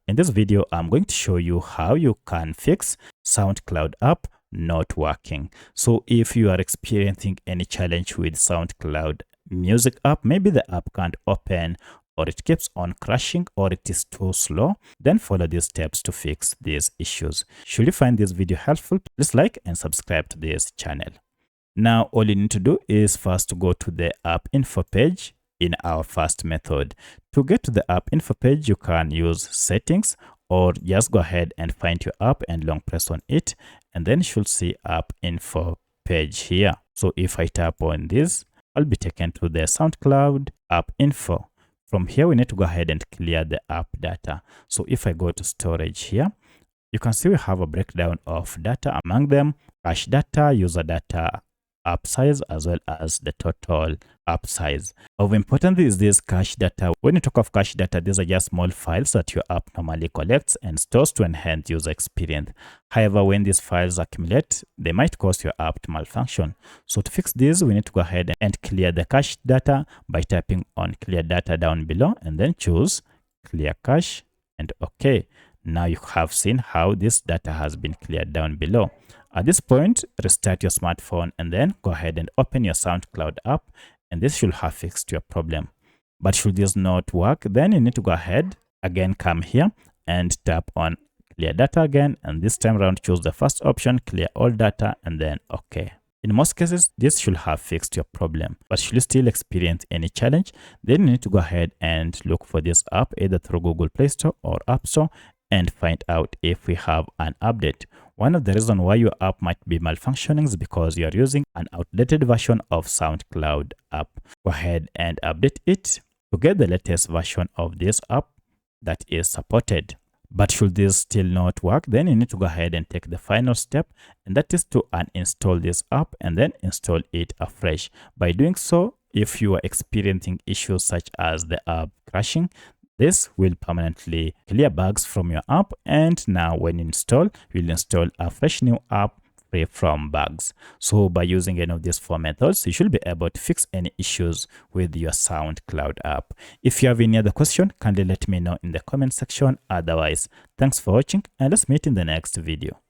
In this video, I'm going to show you how you can fix SoundCloud app not working. So if you are experiencing any challenge with SoundCloud music app, maybe the app can't open, or it keeps on crashing, or it is too slow, then follow these steps to fix these issues. Should you find this video helpful, please like and subscribe to this channel. Now, all you need to do is first to go to the app info page in our first method. To get to the app info page, you can use settings, or just go ahead and find your app and long press on it, and then you should see app info page here. So if I tap on this, I'll be taken to the SoundCloud app info. From here, we need to go ahead and clear the app data. So if I go to storage here, you can see we have a breakdown of data, among them cache data, user data, app size, as well as the total app size. Of importance is this cache data. When you talk of cache data, these are just small files that your app normally collects and stores to enhance user experience. However, when these files accumulate, they might cause your app to malfunction. So to fix this, we need to go ahead and clear the cache data by tapping on clear data down below, and then choose clear cache and OK. Now you have seen how this data has been cleared down below. At this point, restart your smartphone and then go ahead and open your SoundCloud app, and this should have fixed your problem. But should this not work, then you need to go ahead, again come here and tap on clear data again, and this time around choose the first option, clear all data, and then OK. In most cases, this should have fixed your problem. But should you still experience any challenge, then you need to go ahead and look for this app either through Google Play Store or App Store and find out if we have an update. One of the reasons why your app might be malfunctioning is because you are using an outdated version of SoundCloud app. Go ahead and update it to get the latest version of this app that is supported. But should this still not work, then you need to go ahead and take the final step, and that is to uninstall this app and then install it afresh. By doing so, if you are experiencing issues such as the app crashing, this will permanently clear bugs from your app, and now when you install, you'll install a fresh new app free from bugs. So by using any of these 4 methods, you should be able to fix any issues with your SoundCloud app. If you have any other question, kindly let me know in the comment section. Otherwise, thanks for watching, and let's meet in the next video.